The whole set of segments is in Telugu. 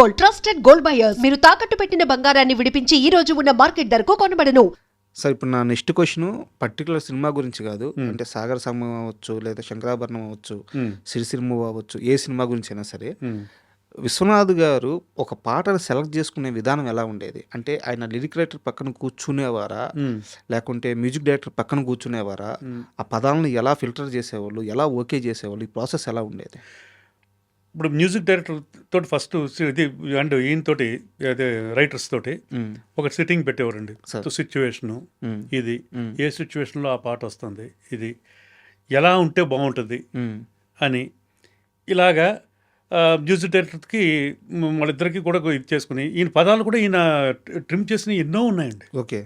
Gold, trusted gold buyers. మీరు తాకట్టు పెట్టిన బంగారాన్ని విడిపించి ఈ రోజు ఉన్న మార్కెట్ ధరకు కొనబడను. సార్ ఇప్పుడు నా నెక్స్ట్ క్వశ్చన్ పర్టికులర్ సినిమా గురించి కాదు, అంటే సాగర సంగమం అవ్వచ్చు, లేదా శంకరాభరణం అవ్వచ్చు, సిరిసిరిమ్ము అవ్వచ్చు, ఏ సినిమా గురించి అయినా సరే విశ్వనాథ్ గారు ఒక పాటను సెలెక్ట్ చేసుకునే విధానం ఎలా ఉండేది? అంటే ఆయన లిరిక్ రైటర్ పక్కన కూర్చునేవారా, లేకుంటే మ్యూజిక్ డైరెక్టర్ పక్కన కూర్చునేవారా? ఆ పదాలను ఎలా ఫిల్టర్ చేసేవాళ్ళు, ఎలా ఓకే చేసేవాళ్ళు, ఈ ప్రాసెస్ ఎలా ఉండేది? ఇప్పుడు మ్యూజిక్ డైరెక్టర్ తోటి ఫస్ట్ ఇది అండ్ ఈయనతోటి అదే రైటర్స్ తోటి ఒక సిట్టింగ్ పెట్టేవారండి. సిచ్యువేషను ఇది, ఏ సిచ్యువేషన్లో ఆ పాట వస్తుంది, ఇది ఎలా ఉంటే బాగుంటుంది అని ఇలాగా మ్యూజిక్ డైరెక్టర్కి వాళ్ళిద్దరికి కూడా ఇది చేసుకుని ఈయన పదాలు కూడా ఈయన ట్రిమ్ చేసిన ఎన్నో ఉన్నాయండి. ఓకే,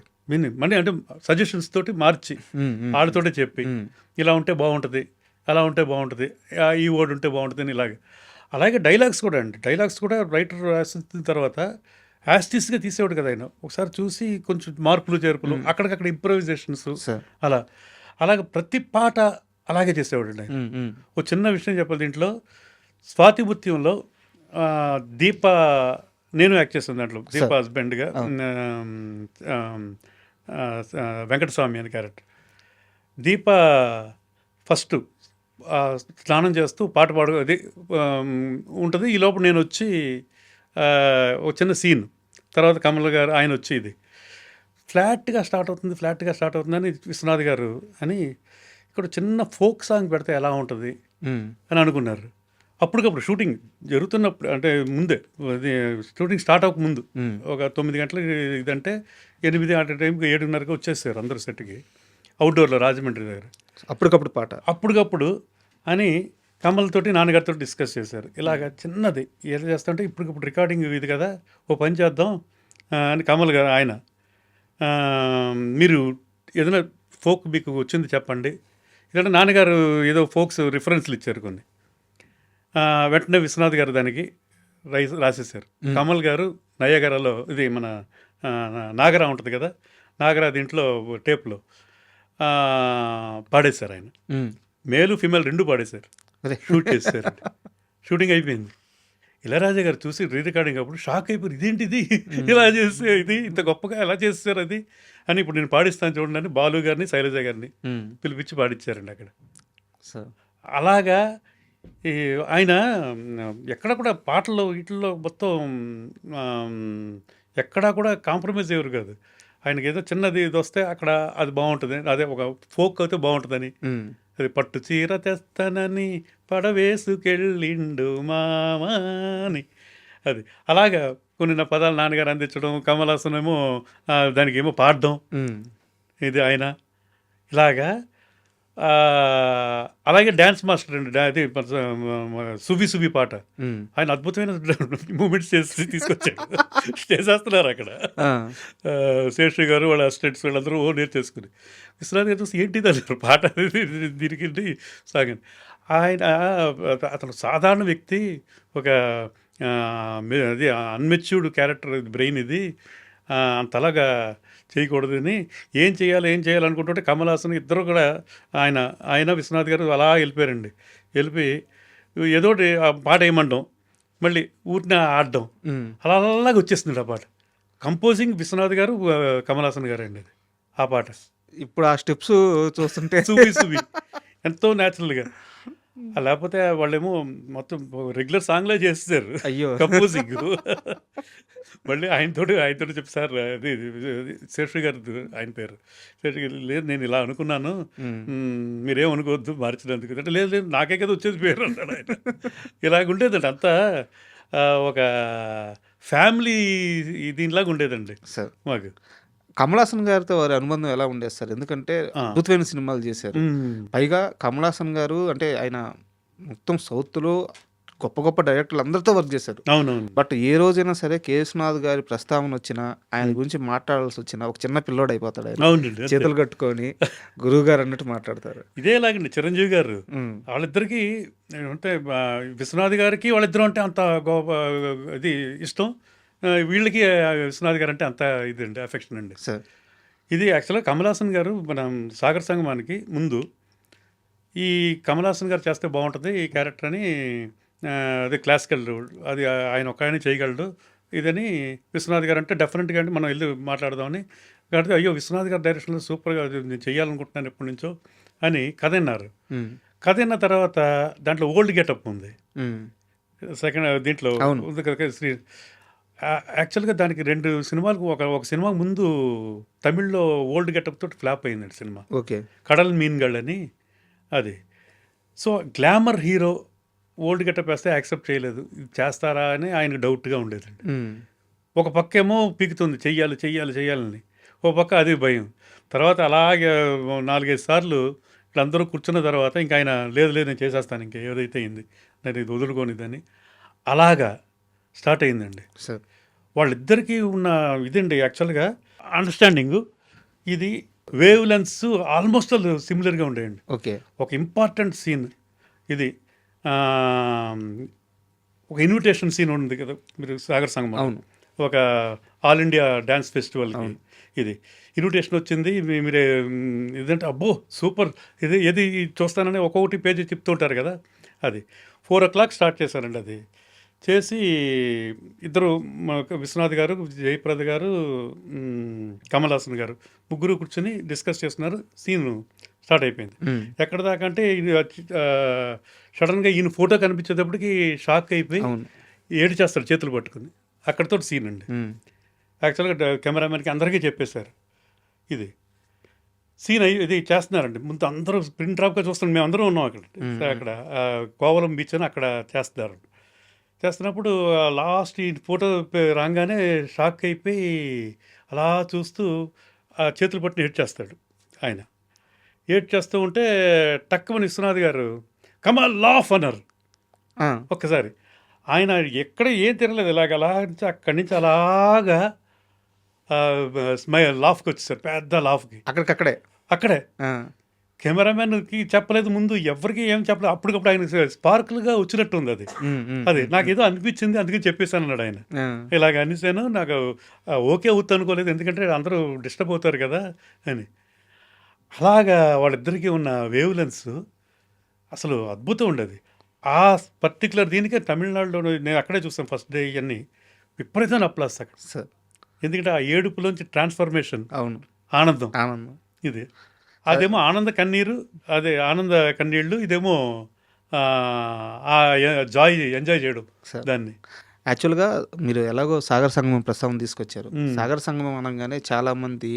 మళ్ళీ అంటే సజెషన్స్ తోటి మార్చి వాళ్ళతోటే చెప్పి ఇలా ఉంటే బాగుంటుంది, అలా ఉంటే బాగుంటుంది, ఈ వర్డ్ ఉంటే బాగుంటుంది అని ఇలాగే. అలాగే డైలాగ్స్ కూడా అండి, డైలాగ్స్ కూడా రైటర్ రాసిన తర్వాత యాస్టిస్గా తీసేవాడు కదా ఆయన. ఒకసారి చూసి కొంచెం మార్పులు చేర్పులు అక్కడికక్కడ ఇంప్రొవైజేషన్స్ అలాగే ప్రతి పాట అలాగే చేసేవాడు అండి ఆయన. ఒక చిన్న విషయం చెప్పాలి దీంట్లో, స్వాతిముత్యంలో దీప, నేను యాక్ట్ చేస్తాను దాంట్లో, దీప హస్బెండ్గా వెంకటస్వామి అని క్యారెక్టర్. దీప ఫస్ట్ స్నానం చేస్తూ పాట అది ఉంటుంది. ఈ లోపు నేను వచ్చి ఒక చిన్న సీన్ తర్వాత కమల్ గారు ఆయన వచ్చి ఇది ఫ్లాట్గా స్టార్ట్ అవుతుంది అని విశ్వనాథ్ గారు అని ఇక్కడ చిన్న ఫోక్ సాంగ్ పెడితే ఎలా ఉంటుంది అని అనుకున్నారు. అప్పటికప్పుడు షూటింగ్ జరుగుతున్నప్పుడు, అంటే ముందే షూటింగ్ స్టార్ట్ అవ్వక ముందు ఒక 9 గంటలకి ఇదంటే 8 ఆ టైంకి 7:30కి వచ్చేసారు అందరూ సెట్కి, అవుట్డోర్లో రాజమండ్రి దగ్గర. అప్పటికప్పుడు అని కమల్తోటి నాన్నగారితో డిస్కస్ చేశారు. ఇలాగ చిన్నది ఎలా చేస్తుంటే ఇప్పటికప్పుడు రికార్డింగ్ ఇది కదా, ఓ పని చేద్దాం అని కమల్ గారు ఆయన, మీరు ఏదైనా ఫోక్ మీకు వచ్చింది చెప్పండి. ఎందుకంటే నాన్నగారు ఏదో ఫోక్స్ రిఫరెన్స్లు ఇచ్చారు కొన్ని. వెంటనే విశ్వనాథ్ గారు దానికి రాసేసారు. కమల్ గారు నయ్యగారలో ఇది మన నాగరా ఉంటుంది కదా, నాగరా దీంట్లో టేప్లో పాడేశారు ఆయన. మేలు ఫీమేల్ 2 పాడేశారు, షూట్ చేశారు. షూటింగ్ అయిపోయింది. ఇళయరాజా గారు చూసి రీ రికార్డింగ్ అప్పుడు షాక్ అయిపోయారు, ఇదేంటిది ఇలా చేస్తే, ఇది ఇంత గొప్పగా ఎలా చేస్తారు అది అని. ఇప్పుడు నేను పాడిస్తాను చూడండి అని బాలు గారిని శైలజ గారిని పిలిపించి పాడించారండి అక్కడ. అలాగా ఆయన ఎక్కడ కూడా పాటల్లో వీటిల్లో మొత్తం ఎక్కడా కూడా కాంప్రమైజ్ అయ్యారు కాదు. ఆయనకి ఏదో చిన్నది ఇది వస్తే అక్కడ అది బాగుంటుంది, అదే ఒక ఫోక్ అయితే బాగుంటుందని, అది పట్టు చీర తెస్తానని పడవేసుకెళ్ళిండు మామాని, అది అలాగా కొన్ని నా పదాలు నాన్నగారు అందించడం, కమలాసన్ ఏమో దానికి ఏమో పాడడం, ఇది ఆయన ఇలాగా. అలాగే డ్యాన్స్ మాస్టర్ అండి, అది సువి పాట ఆయన అద్భుతమైన మూమెంట్స్ చేసి తీసుకొచ్చాడు. చేసేస్తున్నారు అక్కడ శేషు గారు వాళ్ళ అసిస్టెంట్స్ వాళ్ళందరూ నేర్చేసుకుని. విశ్వనాథ్ గారు చూసి ఏంటిది అన్నారు పాట దీనికి సాగండి. ఆయన అతను సాధారణ వ్యక్తి, ఒక అది అన్మెచ్యూర్డ్ క్యారెక్టర్ బ్రెయిన్, ఇది అంతలాగా చేయకూడదని ఏం చేయాలనుకుంటుంటే కమల్ హాసన్ ఇద్దరు కూడా ఆయన విశ్వనాథ్ గారు అలా వెళ్ళిపోయారండి. వెళ్ళిపోయి ఏదోటి ఆ పాట వేయమండం, మళ్ళీ ఊరిని ఆడడం, అలాగే వచ్చేస్తుంది ఆ పాట. కంపోజింగ్ విశ్వనాథ్ గారు, కమల్ హాసన్ గారు అండి అది ఆ పాట. ఇప్పుడు ఆ స్టెప్స్ చూస్తుంటే సువి ఎంతో న్యాచురల్గా, లేకపోతే వాళ్ళేమో మొత్తం రెగ్యులర్ సాంగ్లే చేస్తారు. అయ్యో, కంపోజింగ్. మళ్ళీ ఆయనతోటి చెప్పారు, అది శేషు గారు ఆయన పేరు, శేషు గారు, లేదు నేను ఇలా అనుకున్నాను, మీరేమనుకోవద్దు మార్చినందుకు అంటే, లేదు నాకే కదా వచ్చేది పేరు అన్నాడు ఆయన. ఇలాగుండేదండి అంతా, ఒక ఫ్యామిలీ దీనిలాగా ఉండేదండి సార్. మాకు కమల్ హాసన్ గారితో వారి అనుబంధం ఎలా ఉండేది సార్? ఎందుకంటే అద్భుతమైన సినిమాలు చేశారు. పైగా కమల్ హాసన్ గారు అంటే ఆయన మొత్తం సౌత్లో గొప్ప డైరెక్టర్లు అందరితో వర్క్ చేశారు. అవునవును. బట్ ఏ రోజైనా సరే కేశవనాథ్ గారి ప్రస్తావన వచ్చినా, ఆయన గురించి మాట్లాడాల్సి వచ్చినా ఒక చిన్న పిల్లోడు అయిపోతాడు ఆయన. అవునండి, చేతులు కట్టుకొని గురువు గారు అన్నట్టు మాట్లాడతారు. ఇదేలాగండి చిరంజీవి గారు వాళ్ళిద్దరికి అంటే, విశ్వనాథ్ గారికి వాళ్ళిద్దరు అంటే అంత ఇది ఇష్టం, వీళ్ళకి విశ్వనాథ్ గారు అంటే అంత ఇదండి అఫెక్షన్ అండి సార్. ఇది యాక్చువల్గా కమల్ హాసన్ గారు మనం సాగర సంగమానికి ముందు ఈ కమల్ హాసన్ గారు చేస్తే బాగుంటుంది ఈ క్యారెక్టర్ అని అదే క్లాసికల్ అది ఆయన ఒక ఆయన చేయగలడు ఇదని విశ్వనాథ్ గారు అంటే డెఫినెట్గా అంటే మనం వెళ్ళి మాట్లాడదామని కాబట్టి అయ్యో విశ్వనాథ్ గారి డైరెక్షన్లో సూపర్గా నేను చేయాలనుకుంటున్నాను ఎప్పటి నుంచో అని కథ విన్నారు. కథ విన్న తర్వాత దాంట్లో ఓల్డ్ గెటప్ ఉంది సెకండ్ దీంట్లో ఉంది కదా శ్రీ. యాక్చువల్గా దానికి 2 సినిమాలకు ఒక సినిమా ముందు తమిళ్లో ఓల్డ్ గెటప్ తోటి ఫ్లాప్ అయిందండి సినిమా. ఓకే. కడల్ మీన్గళ్ అని అది. So glamour hero old getup వేస్తే యాక్సెప్ట్ చేయలేదు, ఇది చేస్తారా అని ఆయనకు డౌట్గా ఉండేదండి. ఒక పక్క ఏమో పీకుతుంది చెయ్యాలని, ఒక పక్క అది భయం. తర్వాత అలాగే 4-5 సార్లు వీళ్ళందరూ కూర్చున్న తర్వాత ఇంకా ఆయన లేదు నేను చేసేస్తాను ఇంకా ఏదైతే అయింది నేను ఇది వదులుకోనిదని అలాగా స్టార్ట్ అయిందండి. వాళ్ళిద్దరికీ ఉన్న ఇదండి యాక్చువల్గా అండర్స్టాండింగు. ఇది వేవ్ లెన్స్ ఆల్మోస్ట్ సిమిలర్గా ఉండేయండి. ఓకే. ఒక ఇంపార్టెంట్ సీన్ ఇది ఒక ఇన్విటేషన్ సీన్ ఉంది కదా మీరు సాగర్ సంగమం. అవును. ఒక ఆల్ ఇండియా డ్యాన్స్ ఫెస్టివల్కి ఇది ఇన్విటేషన్ వచ్చింది. మీరే ఇదంటే అబ్బో సూపర్ ఇది ఏది చూస్తానని ఒక్కొక్కటి పేజీ చెప్తుంటారు కదా. అది 4 o'clock స్టార్ట్ చేశారండి. అది చేసి ఇద్దరు విశ్వనాథ్ గారు, జయప్రద గారు, కమల్ హాసన్ గారు ముగ్గురు కూర్చొని డిస్కస్ చేస్తున్నారు. సీన్ స్టార్ట్ అయిపోయింది. ఎక్కడ దాకా అంటే సడన్గా ఈయన ఫోటో కనిపించేటప్పటికి షాక్ అయిపోయి ఏడు చేస్తాడు చేతులు పట్టుకుని. అక్కడితో సీన్ అండి. యాక్చువల్గా కెమెరామెన్కి అందరికీ చెప్పేశారు ఇది సీన్ ఇది చేస్తున్నారండి. ముందు అందరూ ప్రింట్ డ్రాప్గా చూస్తున్నాం, మేము అందరూ ఉన్నాం అక్కడ కోవలం బీచ్ అని అక్కడ చేస్తున్నప్పుడు లాస్ట్ ఈ ఫోటో రాగానే షాక్ అయిపోయి అలా చూస్తూ ఆ చేతులు పట్టుని ఏడ్ చేస్తాడు. ఆయన ఏడ్ చేస్తూ ఉంటే టక్కుమని విశ్వనాథ్ గారు కమాల్ లాఫ్ అన్నారు ఒక్కసారి. ఆయన ఎక్కడ ఏం తిరగలేదు, అలా అక్కడి నుంచి అలాగా లాఫ్కి వచ్చేసారు, పెద్ద లాఫ్కి. అక్కడే కెమెరామెన్కి చెప్పలేదు, ముందు ఎవరికి ఏం చెప్పలేదు. అప్పటికప్పుడు ఆయన స్పార్క్లుగా వచ్చినట్టు ఉంది అది నాకేదో అనిపించింది, అందుకని చెప్పేశాను అన్నాడు ఆయన. ఇలాగ అనేసాను, నాకు ఓకే అవుతుంది అనుకోలేదు, ఎందుకంటే అందరూ డిస్టర్బ్ అవుతారు కదా అని. అలాగా వాళ్ళిద్దరికీ ఉన్న వేవ్ లెన్స్ అసలు అద్భుతం ఉండేది. ఆ పర్టికులర్ దీనికే తమిళనాడులో నేను అక్కడే చూస్తాను ఫస్ట్ డే ఇవన్నీ విపరీతమైన అప్లాస్ అక్కడ. ఎందుకంటే ఆ ఏడుపులోంచి ట్రాన్స్ఫర్మేషన్, ఆనందం ఇది. అదేమో ఆనంద కన్నీరు, అదే ఆనంద కన్నీళ్ళు, ఇదేమో ఎంజాయ్ చేయడం దాన్ని. యాక్చువల్గా మీరు ఎలాగో సాగర్ సంగమం ప్రస్తావన తీసుకొచ్చారు. సాగర్ సంగమం అనగానే చాలామంది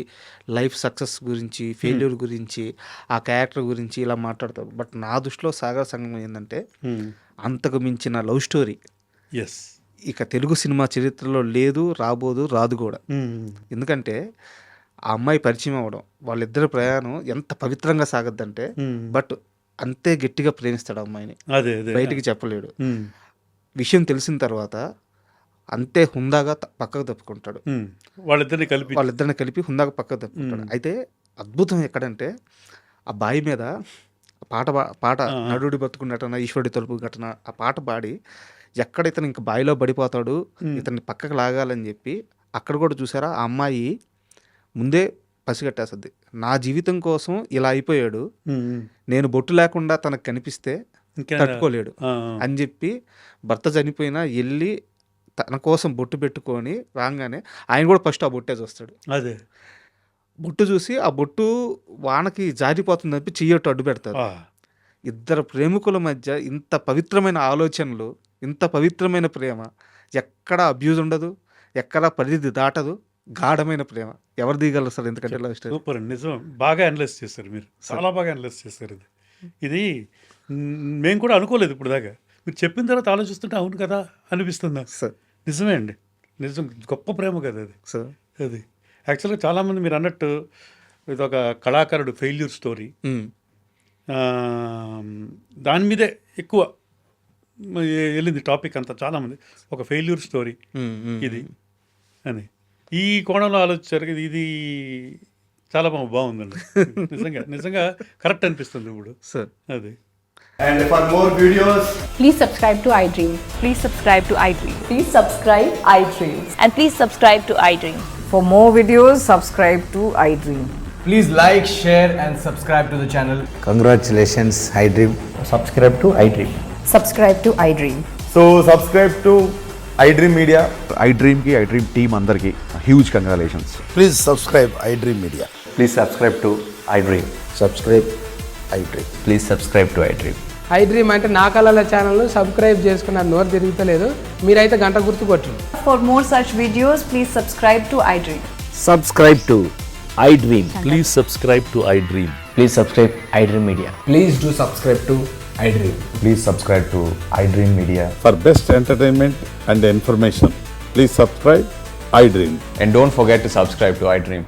లైఫ్ సక్సెస్ గురించి, ఫెయిల్యూర్ గురించి, ఆ క్యారెక్టర్ గురించి ఇలా మాట్లాడతారు. బట్ నా దృష్టిలో సాగర్ సంగమం ఏంటంటే అంతకు మించిన లవ్ స్టోరీ. ఇక తెలుగు సినిమా చరిత్రలో లేదు, రాదు కూడా. ఎందుకంటే ఆ అమ్మాయి పరిచయం అవ్వడం, వాళ్ళిద్దరి ప్రయాణం ఎంత పవిత్రంగా సాగద్దంటే, బట్ అంతే గట్టిగా ప్రేమిస్తాడు అమ్మాయిని, బయటికి చెప్పలేడు. విషయం తెలిసిన తర్వాత అంతే హుందాగా పక్కకు తప్పుకుంటాడు. వాళ్ళిద్దరిని కలిపి హుందాగా పక్కకు తప్పుకుంటాడు. అయితే అద్భుతం ఎక్కడంటే ఆ బాయి మీద పాట నడుడి బతుకు నటన, ఈశ్వరుడి తలుపు ఘటన, ఆ పాట పాడి ఎక్కడ ఇతను ఇంక బాయిలో పడిపోతాడు, ఇతన్ని పక్కకు లాగాలని చెప్పి అక్కడ కూడా చూసారా, ఆ అమ్మాయి ముందే పసిగట్టేస్తుంది. నా జీవితం కోసం ఇలా అయిపోయాడు, నేను బొట్టు లేకుండా తనకు కనిపిస్తే తట్టుకోలేడు అని చెప్పి భర్త చనిపోయినా వెళ్ళి తన కోసం బొట్టు పెట్టుకొని రాగానే ఆయన కూడా ఫస్ట్ ఆ బొట్టే చూస్తాడు. బొట్టు చూసి ఆ బొట్టు వానకి జారిపోతుందని చెప్పి చెయ్యట్టు అడ్డు పెడతారు. ఇద్దరు ప్రేమికుల మధ్య ఇంత పవిత్రమైన ఆలోచనలు, ఇంత పవిత్రమైన ప్రేమ, ఎక్కడ అబ్యూజ్ ఉండదు, ఎక్కడ పరిధి దాటదు, గాఢమైన ప్రేమ. ఎవరు దిగలరు సార్? ఎందుకంటే సూపర్, నిజం, బాగా అనలైజ్ చేస్తారు మీరు, చాలా బాగా అనలైజ్ చేస్తారు. ఇది మేము కూడా అనుకోలేదు ఇప్పుడు దాకా. మీరు చెప్పిన తర్వాత ఆలోచిస్తుంటే అవును కదా అనిపిస్తుంది సార్. నిజమే అండి, నిజం, గొప్ప ప్రేమ కదా అది సార్. అది యాక్చువల్గా చాలామంది మీరు అన్నట్టు ఇది ఒక కళాకారుడు ఫెయిల్యూర్ స్టోరీ, దాని మీదే ఎక్కువ వెళ్ళింది టాపిక్ అంతా. చాలామంది ఒక ఫెయిల్యూర్ స్టోరీ ఇది అని ఈ కోణంలో ఆలోచించారు. ఇది చాలా బాగుందండి, నిజంగా కరెక్ట్ అనిపిస్తుంది ఇప్పుడు సార్. అది. And for more videos, please subscribe to iDream. Please subscribe to iDream. Please subscribe iDream. And please subscribe to iDream. For more videos, subscribe to iDream. please like, share and subscribe to the channel. Congratulations, iDream. Subscribe to iDream. Subscribe to iDream. So subscribe to iDream Media. iDream team అందరికి huge congratulations. Please subscribe iDream Media. Please subscribe to iDream. Subscribe iDream. Please subscribe to iDream. iDream అంటే నా కళల ఛానల్ సబ్స్క్రైబ్ చేసుకున్నారు, నోరు తిరుగుతలేదు. మీరైతే గంట గుర్తు కొట్టండి. For more such videos, please subscribe to iDream. Subscribe to iDream. Please subscribe to iDream. Please subscribe iDream Media. Please do subscribe to iDream. Please subscribe to iDream Media. For best entertainment and information, please subscribe iDream. And don't forget to subscribe to iDream.